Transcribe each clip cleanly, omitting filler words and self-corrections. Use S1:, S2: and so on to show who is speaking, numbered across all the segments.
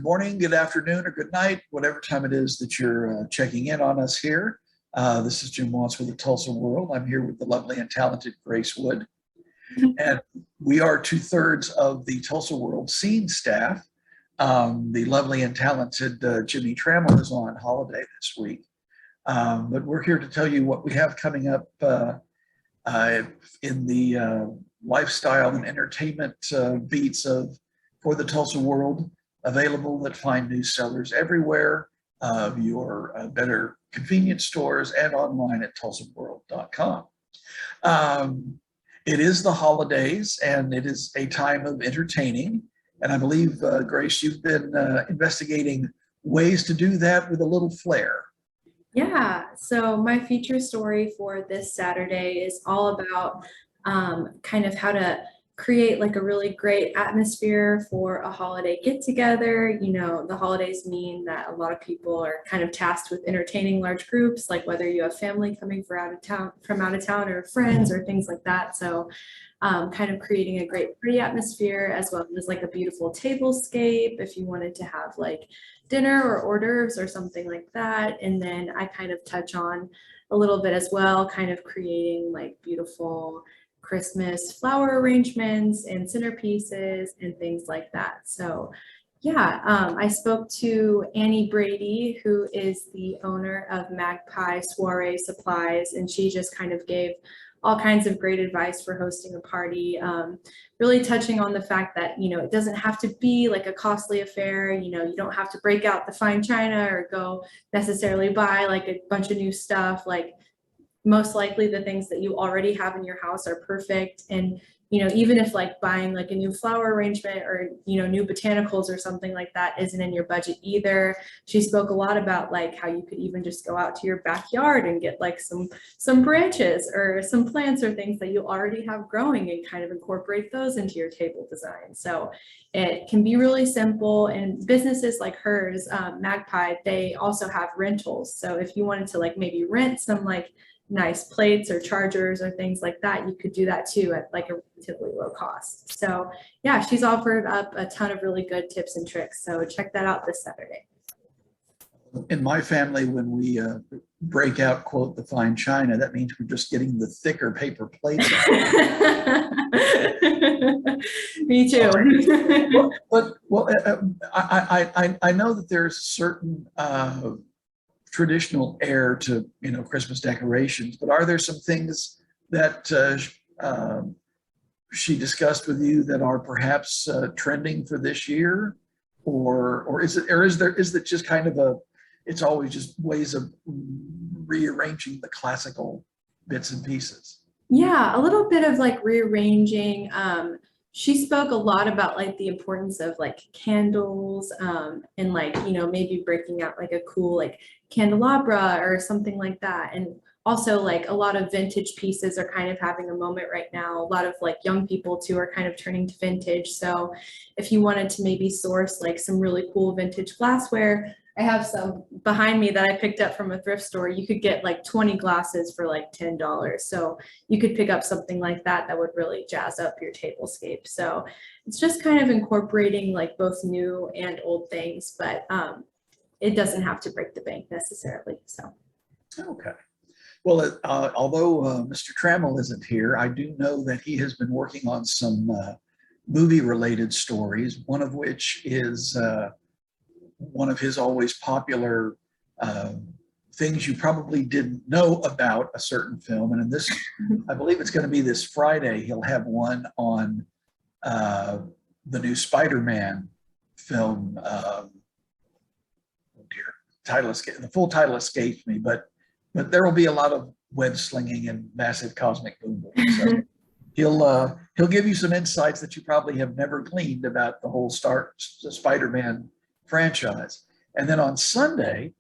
S1: good morning, good afternoon, or good night, whatever time it is that you're checking in on us here. This is Jim Watts with the Tulsa World. I'm here with the lovely and talented Grace Wood. And we are two-thirds of the Tulsa World scene staff. The lovely and talented Jimmy Trammell is on holiday this week. But we're here to tell you what we have coming up in the lifestyle and entertainment beats for the Tulsa World, available at fine news sellers everywhere, your better convenience stores, and online at tulsaworld.com. It is the holidays, and it is a time of entertaining. And I believe, Grace, you've been investigating ways to do that with a little flair.
S2: Yeah, so my feature story for this Saturday is all about kind of how to create like a really great atmosphere for a holiday get together. You know, the holidays mean that a lot of people are kind of tasked with entertaining large groups, like whether you have family coming from out of town or friends or things like that. So kind of creating a great party atmosphere, as well as like a beautiful tablescape if you wanted to have like dinner or hors d'oeuvres or something like that. And then I kind of touch on a little bit as well, kind of creating like beautiful Christmas flower arrangements and centerpieces and things like that. So yeah, I spoke to Annie Brady, who is the owner of Magpie Soiree Supplies, and she just kind of gave all kinds of great advice for hosting a party, really touching on the fact that, you know, it doesn't have to be like a costly affair. You know, you don't have to break out the fine china or go necessarily buy like a bunch of new stuff. Like, most likely the things that you already have in your house are perfect. And, you know, even if like buying like a new flower arrangement or, you know, new botanicals or something like that isn't in your budget either. She spoke a lot about like how you could even just go out to your backyard and get like some branches or some plants or things that you already have growing and kind of incorporate those into your table design. So it can be really simple, and businesses like hers, Magpie, they also have rentals. So if you wanted to like maybe rent some like nice plates or chargers or things like that, you could do that too at like a relatively low cost. So yeah, she's offered up a ton of really good tips and tricks. So check that out this Saturday.
S1: In my family, when we break out, quote, the fine china, that means we're just getting the thicker paper plates.
S2: Me too.
S1: I know that there's certain traditional air to, you know, Christmas decorations, but are there some things that she discussed with you that are perhaps trending for this year, or is it just kind of it's always just ways of rearranging the classical bits and pieces?
S2: Yeah, a little bit of like rearranging. She spoke a lot about like the importance of like candles, and like, you know, maybe breaking out like a cool like candelabra or something like that. And also like a lot of vintage pieces are kind of having a moment right now. A lot of like young people too are kind of turning to vintage. So if you wanted to maybe source like some really cool vintage glassware, I have some behind me that I picked up from a thrift store. You could get like 20 glasses for like $10. So you could pick up something like that that would really jazz up your tablescape. So it's just kind of incorporating like both new and old things, but it doesn't have to break the bank necessarily. So.
S1: Okay. Well, although Mr. Trammell isn't here, I do know that he has been working on some movie-related stories, one of which is one of his always popular things you probably didn't know about a certain film. And in this, I believe it's going to be this Friday, he'll have one on the new Spider-Man film. Oh dear, the full title escapes me, but there will be a lot of web slinging and massive cosmic boom. So he'll give you some insights that you probably have never gleaned about the whole Spider-Man franchise. And then on Sunday,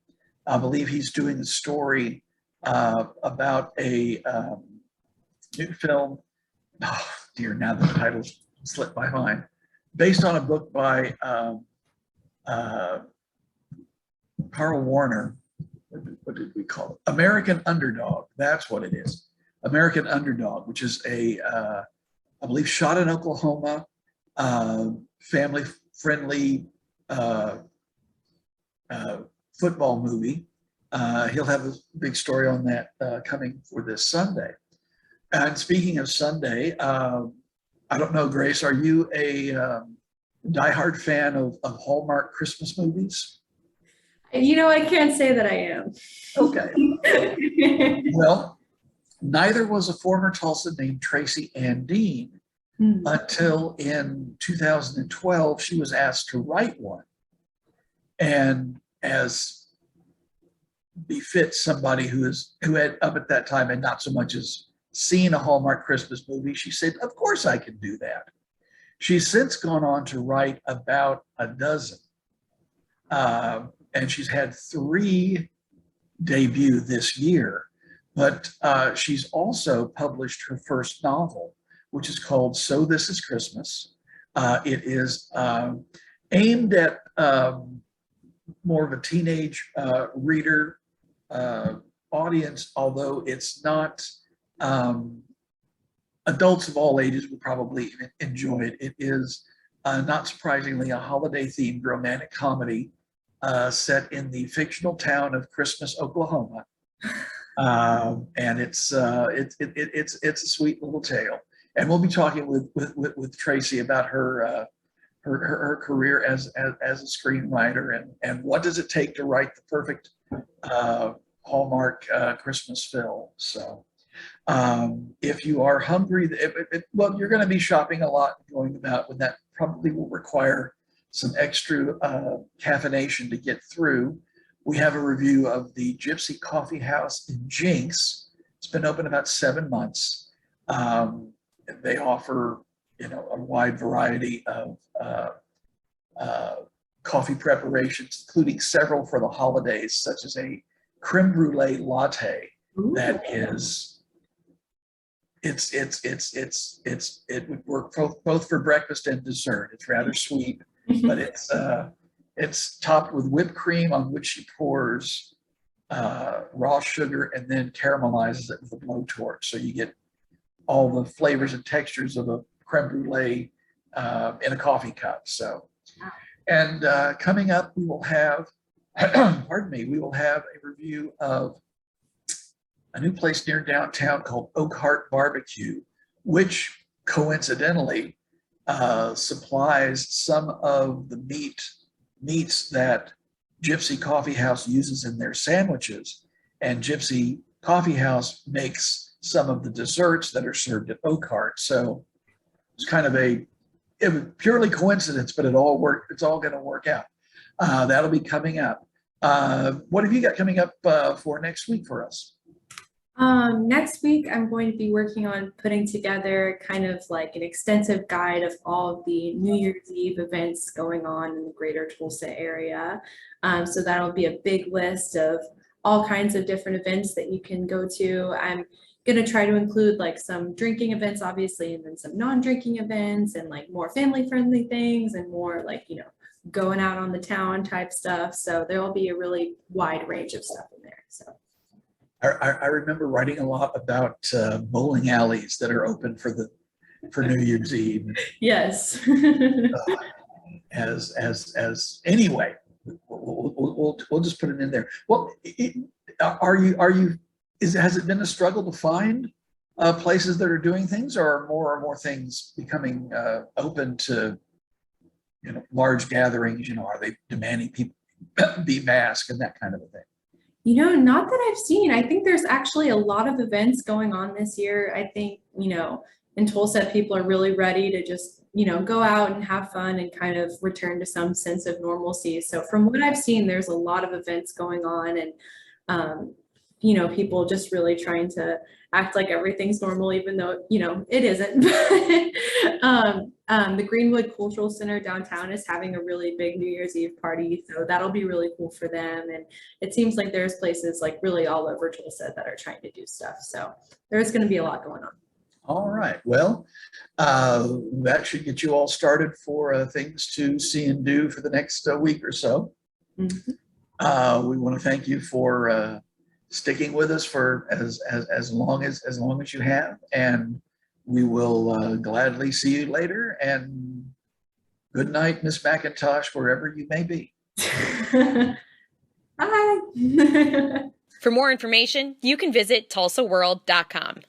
S1: I believe he's doing a story about a new film. Oh dear, now the title's slipped my mind. Based on a book by Carl Warner. What did we call it? American Underdog. That's what it is. American Underdog, which is I believe, shot in Oklahoma, family-friendly football movie. He'll have a big story on that coming for this Sunday. And speaking of Sunday, I don't know, Grace, are you a diehard fan of Hallmark Christmas movies?
S2: I can't say that I am.
S1: Okay. Well, neither was a former Tulsa named Tracy Andreen until in 2012 she was asked to write one. And as befits somebody who had up at that time and not so much as seen a Hallmark Christmas movie, she said, "Of course I can do that." She's since gone on to write about a dozen, and she's had 3 debut this year. But she's also published her first novel, which is called So This Is Christmas. It is aimed at more of a teenage reader audience, although it's not, adults of all ages would probably enjoy it. It is not surprisingly a holiday-themed romantic comedy set in the fictional town of Christmas, Oklahoma. And it's a sweet little tale. And we'll be talking with Tracy about her career as a screenwriter and what does it take to write the perfect Hallmark Christmas film. So if you are hungry, well, you're going to be shopping a lot going about, when that probably will require some extra caffeination to get through. We have a review of the Gypsy Coffee House in Jenks. It's been open about 7 months. They offer, a wide variety of coffee preparations, including several for the holidays, such as a creme brulee latte that is, it would work both for breakfast and dessert. It's rather sweet, but it's topped with whipped cream on which she pours raw sugar and then caramelizes it with a blowtorch. So you get all the flavors and textures of a creme brulee in a coffee cup. So, and coming up, we will have, pardon me, we will have a review of a new place near downtown called Oak Heart Barbecue, which coincidentally supplies some of the meats that Gypsy Coffee House uses in their sandwiches. And Gypsy Coffee House makes some of the desserts that are served at Oak Heart. So it's kind of it was purely coincidence, but it all worked. It's all going to work out. That'll be coming up. What have you got coming up for next week for us?
S2: Next week, I'm going to be working on putting together kind of like an extensive guide of all of the New Year's Eve events going on in the greater Tulsa area. So that'll be a big list of all kinds of different events that you can go to. I'm going to try to include like some drinking events, obviously, and then some non-drinking events and like more family-friendly things and more like, going out on the town type stuff. So there will be a really wide range of stuff in there. So.
S1: I remember writing a lot about bowling alleys that are open for New Year's Eve.
S2: Yes.
S1: Anyway, we'll just put it in there. Well, has it been a struggle to find places that are doing things, or are more things becoming open to large gatherings? Are they demanding people be masked and that kind of a thing?
S2: Not that I've seen. I think there's actually a lot of events going on this year. I think, in Tulsa, people are really ready to just, go out and have fun and kind of return to some sense of normalcy. So from what I've seen, there's a lot of events going on and, people just really trying to act like everything's normal, even though, it isn't. The Greenwood Cultural Center downtown is having a really big New Year's Eve party. So that'll be really cool for them. And it seems like there's places like really all over Tulsa that are trying to do stuff. So there's going to be a lot going on.
S1: All right. Well, that should get you all started for things to see and do for the next week or so. Mm-hmm. We want to thank you for sticking with us for as long as you have, and we will gladly see you later. And good night, Miss McIntosh, wherever you may be.
S2: Bye.
S3: For more information, you can visit tulsaworld.com.